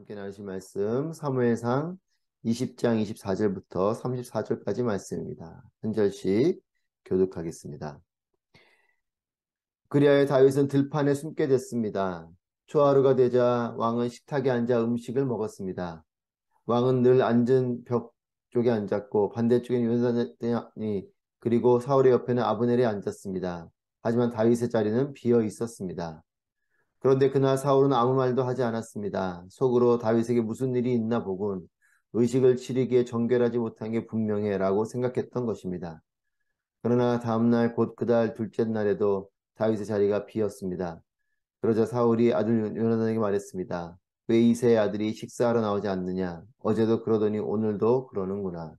함께 나누실 말씀 사무엘상 20장 24절부터 34절까지 말씀입니다. 한 절씩 교독하겠습니다. 그리하여 다윗은 들판에 숨게 됐습니다. 초하루가 되자 왕은 식탁에 앉아 음식을 먹었습니다. 왕은 늘 앉은 벽 쪽에 앉았고 반대쪽엔 요나단이 그리고 사울의 옆에는 아브넬이 앉았습니다. 하지만 다윗의 자리는 비어 있었습니다. 그런데 그날 사울은 아무 말도 하지 않았습니다. 속으로 다윗에게 무슨 일이 있나 보군. 의식을 치르기에 정결하지 못한 게 분명해 라고 생각했던 것입니다. 그러나 다음날 곧 그달 둘째 날에도 다윗의 자리가 비었습니다. 그러자 사울이 아들 요나단에게 말했습니다. 왜 이새의 아들이 식사하러 나오지 않느냐? 어제도 그러더니 오늘도 그러는구나.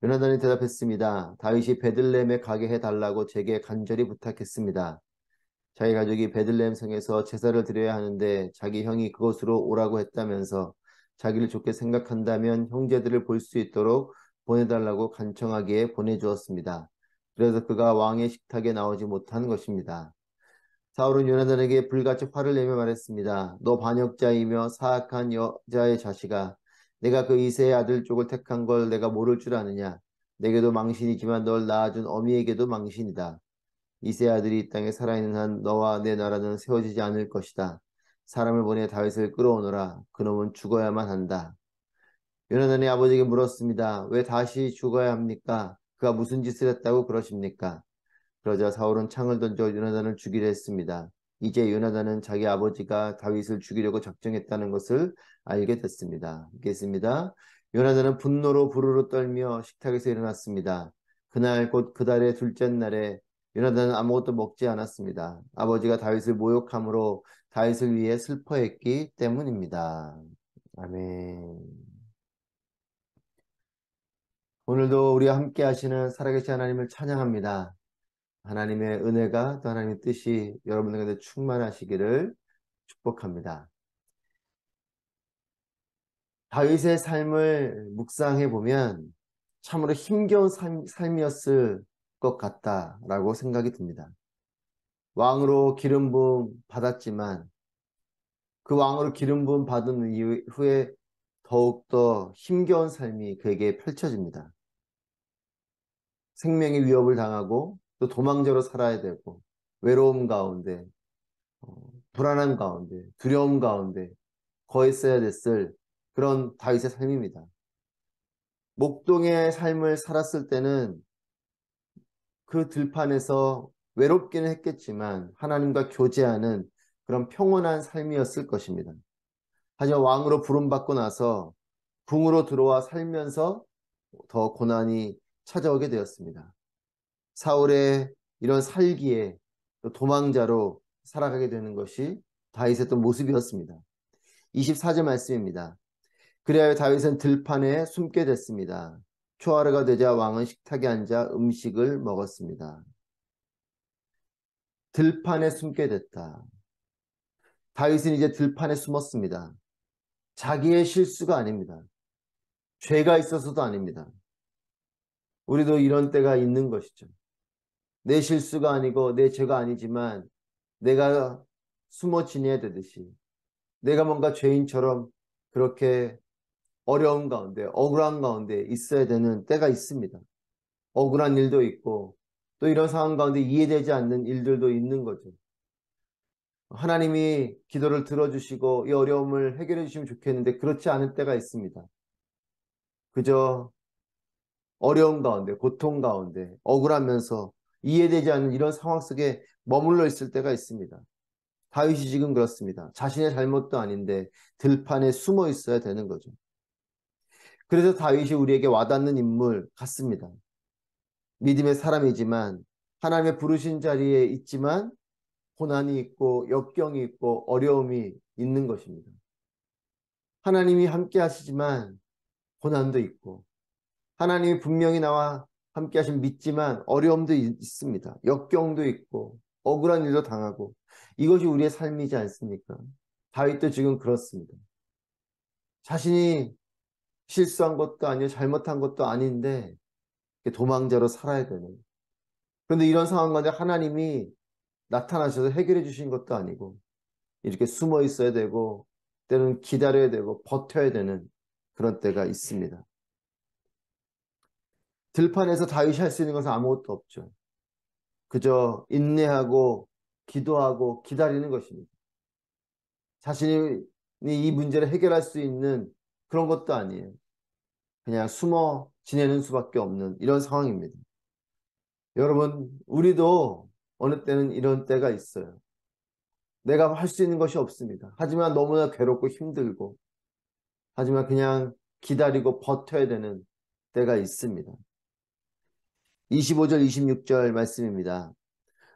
요나단이 대답했습니다. 다윗이 베들레헴에 가게 해달라고 제게 간절히 부탁했습니다. 자기 가족이 베들레헴 성에서 제사를 드려야 하는데 자기 형이 그곳으로 오라고 했다면서 자기를 좋게 생각한다면 형제들을 볼 수 있도록 보내달라고 간청하기에 보내주었습니다. 그래서 그가 왕의 식탁에 나오지 못한 것입니다. 사울은 요나단에게 불같이 화를 내며 말했습니다. 너 반역자이며 사악한 여자의 자식아, 내가 그 이새의 아들 쪽을 택한 걸 내가 모를 줄 아느냐? 내게도 망신이지만 널 낳아준 어미에게도 망신이다. 이세 아들이 이 땅에 살아있는 한 너와 내 나라는 세워지지 않을 것이다. 사람을 보내 다윗을 끌어오너라. 그놈은 죽어야만 한다. 요나단이 아버지에게 물었습니다. 왜 다시 죽어야 합니까? 그가 무슨 짓을 했다고 그러십니까? 그러자 사울은 창을 던져 요나단을 죽이려 했습니다. 이제 요나단은 자기 아버지가 다윗을 죽이려고 작정했다는 것을 알게 됐습니다. 읽겠습니다. 요나단은 분노로 부르르 떨며 식탁에서 일어났습니다. 그날 곧 그달의 둘째 날에 요나단은 아무것도 먹지 않았습니다. 아버지가 다윗을 모욕함으로 다윗을 위해 슬퍼했기 때문입니다. 아멘. 오늘도 우리와 함께 하시는 살아계신 하나님을 찬양합니다. 하나님의 은혜가 또 하나님의 뜻이 여러분들에게 충만하시기를 축복합니다. 다윗의 삶을 묵상해 보면 참으로 힘겨운 삶이었을 것 같다라고 생각이 듭니다. 왕으로 기름 부음 받았지만 그 왕으로 기름 부음 받은 이후에 더욱더 힘겨운 삶이 그에게 펼쳐집니다. 생명의 위협을 당하고 또 도망자로 살아야 되고 외로움 가운데 불안한 가운데 두려움 가운데 거했어야 됐을 그런 다윗의 삶입니다. 목동의 삶을 살았을 때는 그 들판에서 외롭기는 했겠지만 하나님과 교제하는 그런 평온한 삶이었을 것입니다. 하지만 왕으로 부름받고 나서 궁으로 들어와 살면서 더 고난이 찾아오게 되었습니다. 사울의 이런 살기에 또 도망자로 살아가게 되는 것이 다윗의 또 모습이었습니다. 24절 말씀입니다. 그리하여 다윗은 들판에 숨게 됐습니다. 초하루가 되자 왕은 식탁에 앉아 음식을 먹었습니다. 들판에 숨게 됐다. 다윗은 이제 들판에 숨었습니다. 자기의 실수가 아닙니다. 죄가 있어서도 아닙니다. 우리도 이런 때가 있는 것이죠. 내 실수가 아니고 내 죄가 아니지만 내가 숨어 지내야 되듯이 내가 뭔가 죄인처럼 그렇게 어려운 가운데 억울한 가운데 있어야 되는 때가 있습니다. 억울한 일도 있고 또 이런 상황 가운데 이해되지 않는 일들도 있는 거죠. 하나님이 기도를 들어주시고 이 어려움을 해결해 주시면 좋겠는데 그렇지 않을 때가 있습니다. 그저 어려운 가운데 고통 가운데 억울하면서 이해되지 않는 이런 상황 속에 머물러 있을 때가 있습니다. 다윗이 지금 그렇습니다. 자신의 잘못도 아닌데 들판에 숨어 있어야 되는 거죠. 그래서 다윗이 우리에게 와닿는 인물 같습니다. 믿음의 사람이지만 하나님의 부르신 자리에 있지만 고난이 있고 역경이 있고 어려움이 있는 것입니다. 하나님이 함께 하시지만 고난도 있고 하나님이 분명히 나와 함께 하시면 믿지만 어려움도 있습니다. 역경도 있고 억울한 일도 당하고 이것이 우리의 삶이지 않습니까? 다윗도 지금 그렇습니다. 자신이 실수한 것도 아니고 잘못한 것도 아닌데 도망자로 살아야 되는. 그런데 이런 상황 가운데 하나님이 나타나셔서 해결해 주신 것도 아니고 이렇게 숨어 있어야 되고 때는 기다려야 되고 버텨야 되는 그런 때가 있습니다. 들판에서 다윗이 할 수 있는 것은 아무것도 없죠. 그저 인내하고 기도하고 기다리는 것입니다. 자신이 이 문제를 해결할 수 있는 그런 것도 아니에요. 그냥 숨어 지내는 수밖에 없는 이런 상황입니다. 여러분, 우리도 어느 때는 이런 때가 있어요. 내가 할 수 있는 것이 없습니다. 하지만 너무나 괴롭고 힘들고, 하지만 그냥 기다리고 버텨야 되는 때가 있습니다. 25절, 26절 말씀입니다.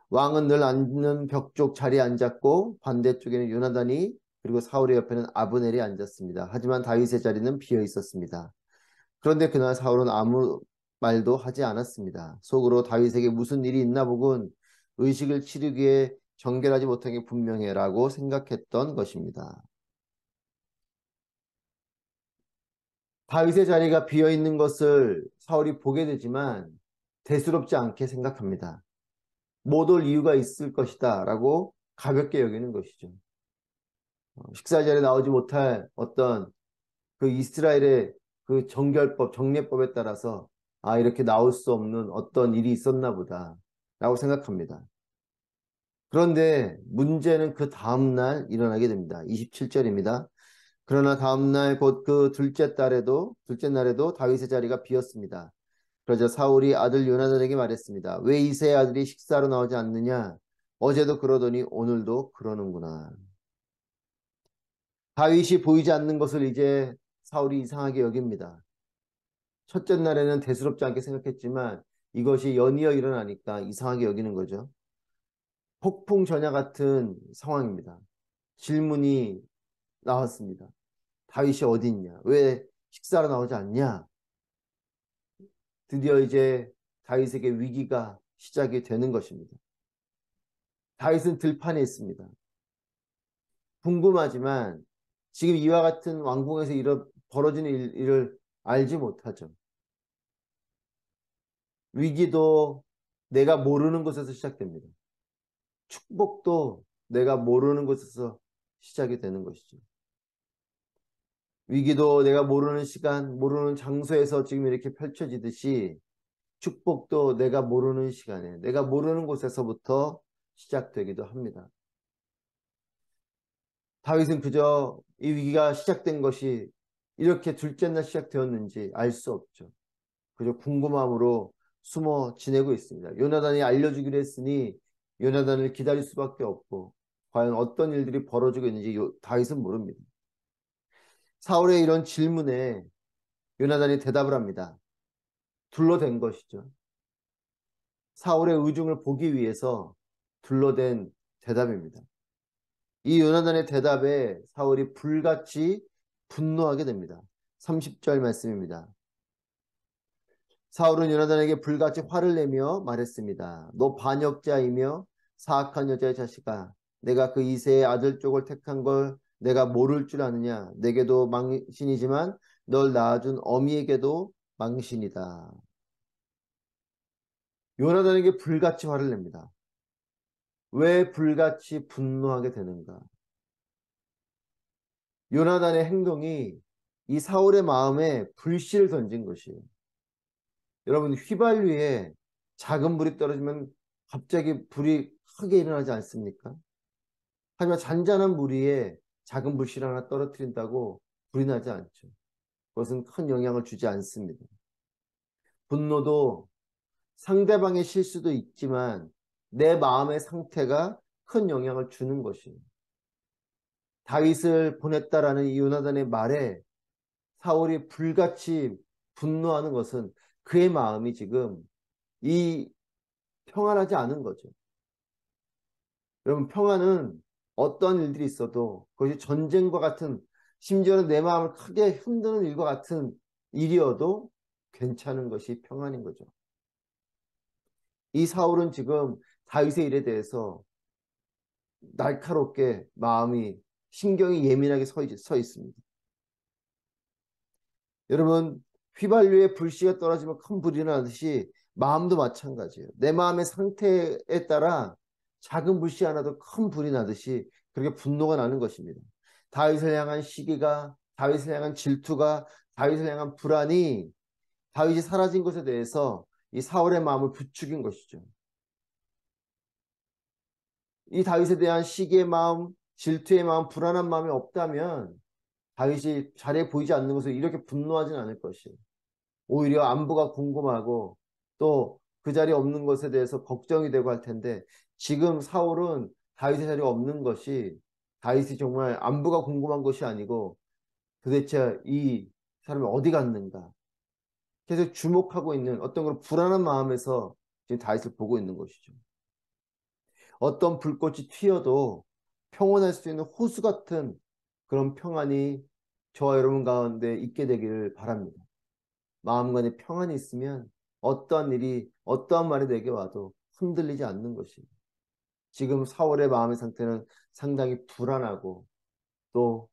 왕은 늘 앉는 벽 쪽 자리에 앉았고 반대쪽에는 요나단이 그리고 사울의 옆에는 아브넬이 앉았습니다. 하지만 다윗의 자리는 비어 있었습니다. 그런데 그날 사울은 아무 말도 하지 않았습니다. 속으로 다윗에게 무슨 일이 있나 보군 의식을 치르기에 정결하지 못한 게 분명해라고 생각했던 것입니다. 다윗의 자리가 비어 있는 것을 사울이 보게 되지만 대수롭지 않게 생각합니다. 못 올 이유가 있을 것이다 라고 가볍게 여기는 것이죠. 식사 자리에 나오지 못할 어떤 그 이스라엘의 그 정결법, 정례법에 따라서 아, 이렇게 나올 수 없는 어떤 일이 있었나 보다 라고 생각합니다. 그런데 문제는 그 다음날 일어나게 됩니다. 27절입니다. 그러나 다음날 곧 그 둘째 날에도 다윗의 자리가 비었습니다. 그러자 사울이 아들 요나단에게 말했습니다. 왜 이새의 아들이 식사로 나오지 않느냐? 어제도 그러더니 오늘도 그러는구나. 다윗이 보이지 않는 것을 이제 사울이 이상하게 여깁니다. 첫째 날에는 대수롭지 않게 생각했지만 이것이 연이어 일어나니까 이상하게 여기는 거죠. 폭풍 전야 같은 상황입니다. 질문이 나왔습니다. 다윗이 어디 있냐? 왜 식사로 나오지 않냐? 드디어 이제 다윗에게 위기가 시작이 되는 것입니다. 다윗은 들판에 있습니다. 궁금하지만 지금 이와 같은 왕궁에서 벌어지는 일을 알지 못하죠. 위기도 내가 모르는 곳에서 시작됩니다. 축복도 내가 모르는 곳에서 시작이 되는 것이죠. 위기도 내가 모르는 시간, 모르는 장소에서 지금 이렇게 펼쳐지듯이 축복도 내가 모르는 시간에, 내가 모르는 곳에서부터 시작되기도 합니다. 다윗은 그저 이 위기가 시작된 것이 이렇게 둘째 날 시작되었는지 알 수 없죠. 그저 궁금함으로 숨어 지내고 있습니다. 요나단이 알려주기로 했으니 요나단을 기다릴 수밖에 없고 과연 어떤 일들이 벌어지고 있는지 다윗은 모릅니다. 사울의 이런 질문에 요나단이 대답을 합니다. 둘러댄 것이죠. 사울의 의중을 보기 위해서 둘러댄 대답입니다. 이 요나단의 대답에 사울이 불같이 분노하게 됩니다. 30절 말씀입니다. 사울은 요나단에게 불같이 화를 내며 말했습니다. 너 반역자이며 사악한 여자의 자식아, 내가 그 이새의 아들 쪽을 택한 걸 내가 모를 줄 아느냐? 내게도 망신이지만 널 낳아준 어미에게도 망신이다. 요나단에게 불같이 화를 냅니다. 왜 불같이 분노하게 되는가? 요나단의 행동이 이 사울의 마음에 불씨를 던진 것이에요. 여러분, 휘발유에 작은 불이 떨어지면 갑자기 불이 크게 일어나지 않습니까? 하지만 잔잔한 물 위에 작은 불씨를 하나 떨어뜨린다고 불이 나지 않죠. 그것은 큰 영향을 주지 않습니다. 분노도 상대방의 실수도 있지만 내 마음의 상태가 큰 영향을 주는 것이에요. 다윗을 보냈다라는 이 요나단의 말에 사울이 불같이 분노하는 것은 그의 마음이 지금 이 평안하지 않은 거죠. 여러분, 평안은 어떤 일들이 있어도 그것이 전쟁과 같은, 심지어는 내 마음을 크게 흔드는 일과 같은 일이어도 괜찮은 것이 평안인 거죠. 이 사울은 지금 다윗의 일에 대해서 날카롭게 마음이, 신경이 예민하게 서 있습니다. 여러분, 휘발유에 불씨가 떨어지면 큰 불이 나듯이 마음도 마찬가지예요. 내 마음의 상태에 따라 작은 불씨 하나도 큰 불이 나듯이 그렇게 분노가 나는 것입니다. 다윗을 향한 시기가, 다윗을 향한 질투가, 다윗을 향한 불안이 다윗이 사라진 것에 대해서 이 사울의 마음을 부추긴 것이죠. 이 다윗에 대한 시기의 마음, 질투의 마음, 불안한 마음이 없다면 다윗이 자리에 보이지 않는 것을 이렇게 분노하진 않을 것이에요. 오히려 안부가 궁금하고 또 그 자리에 없는 것에 대해서 걱정이 되고 할 텐데, 지금 사울은 다윗의 자리가 없는 것이 다윗이 정말 안부가 궁금한 것이 아니고 도대체 이 사람이 어디 갔는가 계속 주목하고 있는 어떤 그런 불안한 마음에서 지금 다윗을 보고 있는 것이죠. 어떤 불꽃이 튀어도 평온할 수 있는 호수 같은 그런 평안이 저와 여러분 가운데 있게 되기를 바랍니다. 마음 안에 평안이 있으면 어떠한 일이, 어떠한 말이 내게 와도 흔들리지 않는 것입니다. 지금 사울의 마음의 상태는 상당히 불안하고 또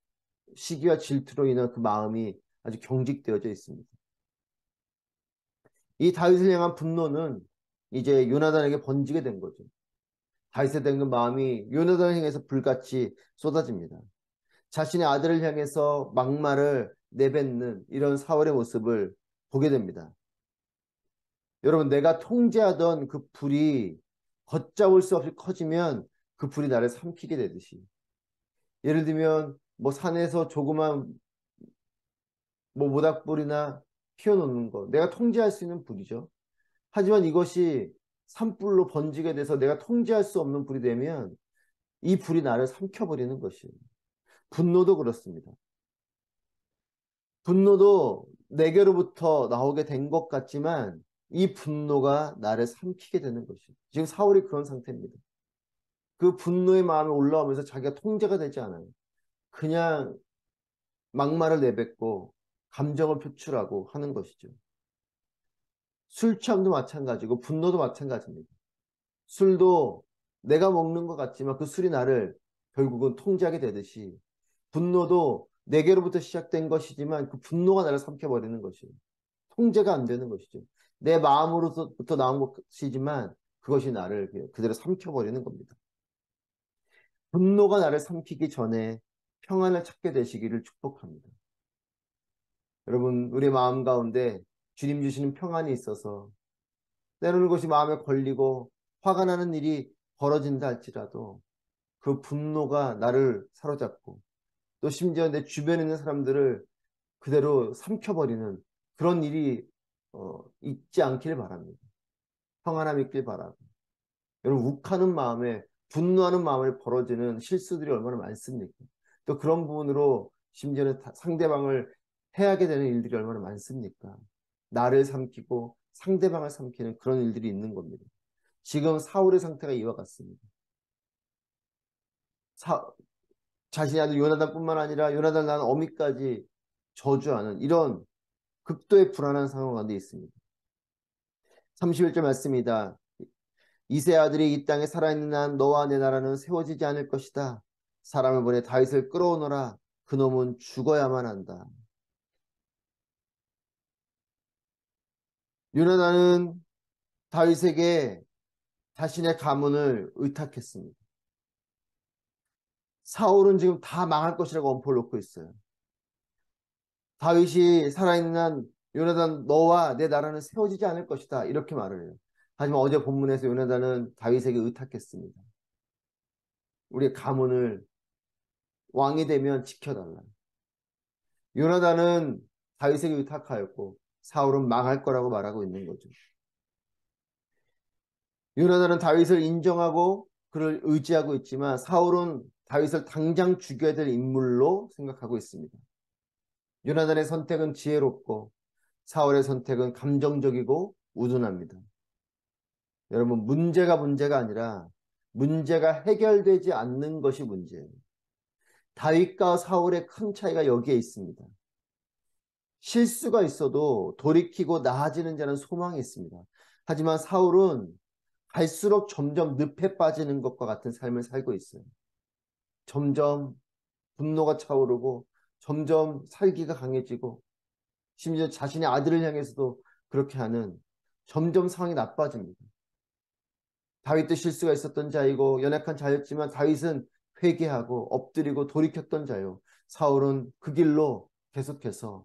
시기와 질투로 인한 그 마음이 아주 경직되어져 있습니다. 이 다윗을 향한 분노는 이제 요나단에게 번지게 된 거죠. 다윗에 대한 그 마음이 요나단을 향해서 불같이 쏟아집니다. 자신의 아들을 향해서 막말을 내뱉는 이런 사울의 모습을 보게 됩니다. 여러분, 내가 통제하던 그 불이 걷잡을 수 없이 커지면 그 불이 나를 삼키게 되듯이, 예를 들면 뭐 산에서 조그만 뭐 모닥불이나 피워놓는 거, 내가 통제할 수 있는 불이죠. 하지만 이것이 산불로 번지게 돼서 내가 통제할 수 없는 불이 되면 이 불이 나를 삼켜버리는 것이에요. 분노도 그렇습니다. 분노도 내게로부터 나오게 된 것 같지만 이 분노가 나를 삼키게 되는 것이에요. 지금 사울이 그런 상태입니다. 그 분노의 마음이 올라오면서 자기가 통제가 되지 않아요. 그냥 막말을 내뱉고 감정을 표출하고 하는 것이죠. 술 취함도 마찬가지고 분노도 마찬가지입니다. 술도 내가 먹는 것 같지만 그 술이 나를 결국은 통제하게 되듯이 분노도 내게로부터 시작된 것이지만 그 분노가 나를 삼켜버리는 것이에요. 통제가 안 되는 것이죠. 내 마음으로부터 나온 것이지만 그것이 나를 그대로 삼켜버리는 겁니다. 분노가 나를 삼키기 전에 평안을 찾게 되시기를 축복합니다. 여러분, 우리 마음 가운데 주님 주시는 평안이 있어서 때로는 것이 마음에 걸리고 화가 나는 일이 벌어진다 할지라도 그 분노가 나를 사로잡고 또 심지어 내 주변에 있는 사람들을 그대로 삼켜버리는 그런 일이 있지 않길 바랍니다. 평안함 있길 바라고. 여러분, 욱하는 마음에 분노하는 마음에 벌어지는 실수들이 얼마나 많습니까? 또 그런 부분으로 심지어는 상대방을 해하게 되는 일들이 얼마나 많습니까? 나를 삼키고 상대방을 삼키는 그런 일들이 있는 겁니다. 지금 사울의 상태가 이와 같습니다. 자신의 아들 요나단뿐만 아니라 요나단 낳은 어미까지 저주하는 이런 극도의 불안한 상황 가운데 있습니다. 31절 말씀입니다. 이세 아들이 이 땅에 살아있는 한 너와 내 나라는 세워지지 않을 것이다. 사람을 보내 다윗을 끌어오너라. 그놈은 죽어야만 한다. 요나단은 다윗에게 자신의 가문을 의탁했습니다. 사울은 지금 다 망할 것이라고 엄포를 놓고 있어요. 다윗이 살아있는 한 요나단 너와 내 나라는 세워지지 않을 것이다. 이렇게 말을 해요. 하지만 어제 본문에서 요나단은 다윗에게 의탁했습니다. 우리의 가문을 왕이 되면 지켜달라. 요나단은 다윗에게 의탁하였고 사울은 망할 거라고 말하고 있는 거죠. 요나단은 다윗을 인정하고 그를 의지하고 있지만 사울은 다윗을 당장 죽여야 될 인물로 생각하고 있습니다. 요나단의 선택은 지혜롭고 사울의 선택은 감정적이고 우둔합니다. 여러분, 문제가 아니라 문제가 해결되지 않는 것이 문제예요. 다윗과 사울의 큰 차이가 여기에 있습니다. 실수가 있어도 돌이키고 나아지는 자는 소망이 있습니다. 하지만 사울은 갈수록 점점 늪에 빠지는 것과 같은 삶을 살고 있어요. 점점 분노가 차오르고 점점 살기가 강해지고 심지어 자신의 아들을 향해서도 그렇게 하는 점점 상황이 나빠집니다. 다윗도 실수가 있었던 자이고 연약한 자였지만 다윗은 회개하고 엎드리고 돌이켰던 자요. 사울은 그 길로 계속해서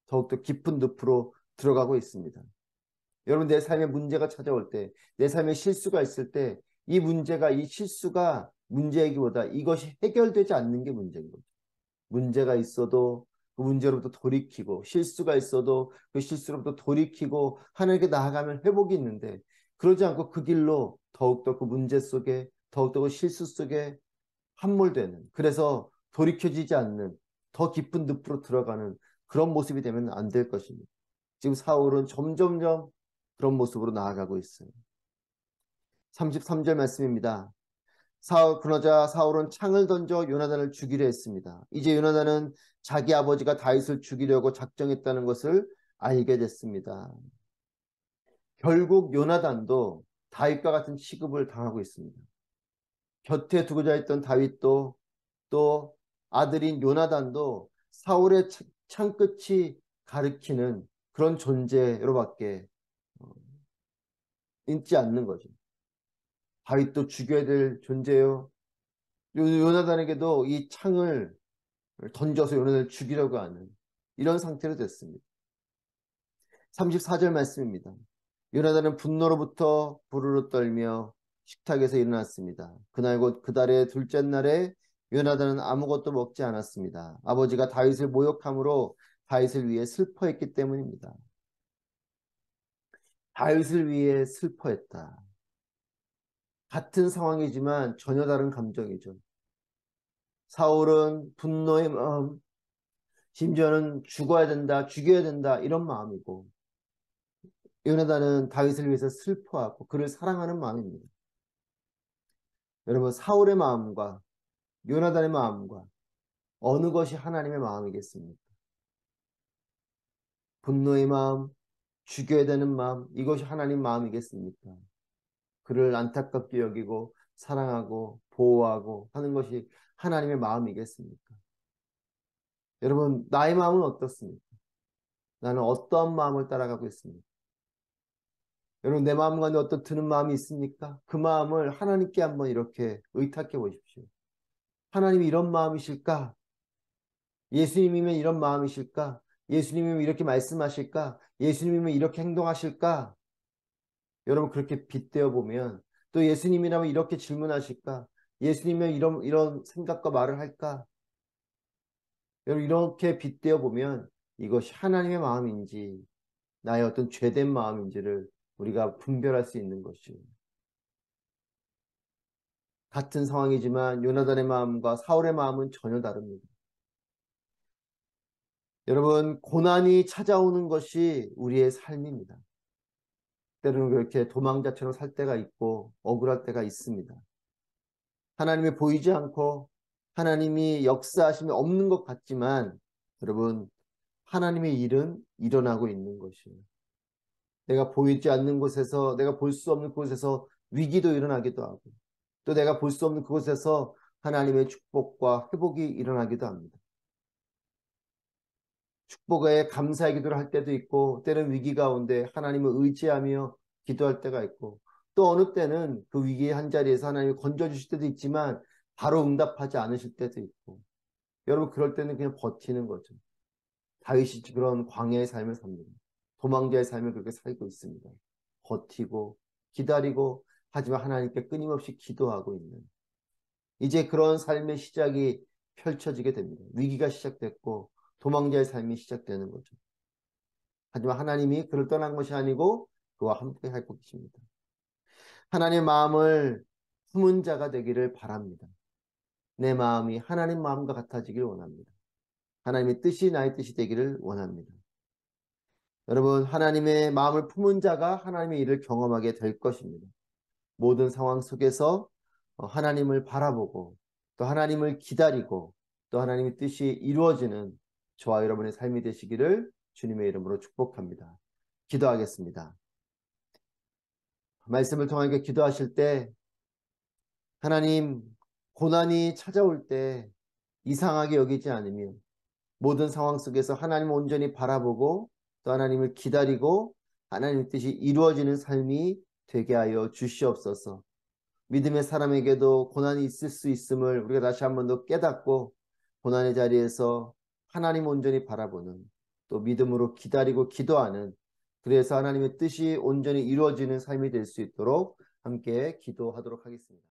더욱더 깊은 늪으로 들어가고 있습니다. 여러분, 내 삶에 문제가 찾아올 때, 내 삶에 실수가 있을 때, 이 실수가 문제이기보다 이것이 해결되지 않는 게 문제인 거죠. 문제가 있어도 그 문제로부터 돌이키고, 실수가 있어도 그 실수로부터 돌이키고 하나님께 나아가면 회복이 있는데, 그러지 않고 그 길로 더욱더 그 문제 속에, 더욱더 그 실수 속에 함몰되는, 그래서 돌이켜지지 않는 더 깊은 늪으로 들어가는 그런 모습이 되면 안 될 것입니다. 지금 사울은 점점점 그런 모습으로 나아가고 있어요. 33절 말씀입니다. 그러자 사울은 창을 던져 요나단을 죽이려 했습니다. 이제 요나단은 자기 아버지가 다윗을 죽이려고 작정했다는 것을 알게 됐습니다. 결국 요나단도 다윗과 같은 취급을 당하고 있습니다. 곁에 두고 자있던 다윗도, 또 아들인 요나단도 사울의 창끝이 가리키는 그런 존재로밖에 있지 않는 거죠. 다윗도 죽여야 될 존재요. 요나단에게도 이 창을 던져서 요나단을 죽이려고 하는 이런 상태로 됐습니다. 34절 말씀입니다. 요나단은 분노로부터 부르르 떨며 식탁에서 일어났습니다. 그날 곧 그달의 둘째 날에 요나단은 아무것도 먹지 않았습니다. 아버지가 다윗을 모욕함으로 다윗을 위해 슬퍼했기 때문입니다. 다윗을 위해 슬퍼했다. 같은 상황이지만 전혀 다른 감정이죠. 사울은 분노의 마음, 심지어는 죽어야 된다, 죽여야 된다 이런 마음이고, 요나단은 다윗을 위해서 슬퍼하고 그를 사랑하는 마음입니다. 여러분, 사울의 마음과 요나단의 마음과 어느 것이 하나님의 마음이겠습니까? 분노의 마음, 죽여야 되는 마음, 이것이 하나님 마음이겠습니까? 그를 안타깝게 여기고 사랑하고 보호하고 하는 것이 하나님의 마음이겠습니까? 여러분, 나의 마음은 어떻습니까? 나는 어떠한 마음을 따라가고 있습니까? 여러분, 내 마음 가운데 어떤 드는 마음이 있습니까? 그 마음을 하나님께 한번 이렇게 의탁해 보십시오. 하나님이 이런 마음이실까? 예수님이면 이런 마음이실까? 예수님이면 이렇게 말씀하실까? 예수님이면 이렇게 행동하실까? 여러분, 그렇게 빗대어 보면, 또 예수님이라면 이렇게 질문하실까? 예수님이면 이런 생각과 말을 할까? 여러분, 이렇게 빗대어 보면 이것이 하나님의 마음인지 나의 어떤 죄된 마음인지를 우리가 분별할 수 있는 것이요. 같은 상황이지만 요나단의 마음과 사울의 마음은 전혀 다릅니다. 여러분, 고난이 찾아오는 것이 우리의 삶입니다. 때로는 그렇게 도망자처럼 살 때가 있고 억울할 때가 있습니다. 하나님이 보이지 않고 하나님이 역사하심이 없는 것 같지만, 여러분, 하나님의 일은 일어나고 있는 것이에요. 내가 보이지 않는 곳에서, 내가 볼 수 없는 곳에서 위기도 일어나기도 하고, 또 내가 볼 수 없는 그곳에서 하나님의 축복과 회복이 일어나기도 합니다. 축복에 감사의 기도를 할 때도 있고, 때는 위기 가운데 하나님을 의지하며 기도할 때가 있고, 또 어느 때는 그 위기의 한 자리에서 하나님이 건져주실 때도 있지만 바로 응답하지 않으실 때도 있고, 여러분, 그럴 때는 그냥 버티는 거죠. 다윗이 그런 광야의 삶을 삽니다. 도망자의 삶을 그렇게 살고 있습니다. 버티고 기다리고, 하지만 하나님께 끊임없이 기도하고 있는, 이제 그런 삶의 시작이 펼쳐지게 됩니다. 위기가 시작됐고 도망자의 삶이 시작되는 거죠. 하지만 하나님이 그를 떠난 것이 아니고 그와 함께 할 것입니다. 하나님의 마음을 품은 자가 되기를 바랍니다. 내 마음이 하나님 마음과 같아지기를 원합니다. 하나님의 뜻이 나의 뜻이 되기를 원합니다. 여러분, 하나님의 마음을 품은 자가 하나님의 일을 경험하게 될 것입니다. 모든 상황 속에서 하나님을 바라보고 또 하나님을 기다리고 또 하나님의 뜻이 이루어지는 저와 여러분의 삶이 되시기를 주님의 이름으로 축복합니다. 기도하겠습니다. 말씀을 통하게 기도하실 때, 하나님, 고난이 찾아올 때 이상하게 여기지 않으며 모든 상황 속에서 하나님을 온전히 바라보고 또 하나님을 기다리고 하나님의 뜻이 이루어지는 삶이 되게 하여 주시옵소서. 믿음의 사람에게도 고난이 있을 수 있음을 우리가 다시 한 번 더 깨닫고, 고난의 자리에서 하나님 온전히 바라보는, 또 믿음으로 기다리고 기도하는, 그래서 하나님의 뜻이 온전히 이루어지는 삶이 될 수 있도록 함께 기도하도록 하겠습니다.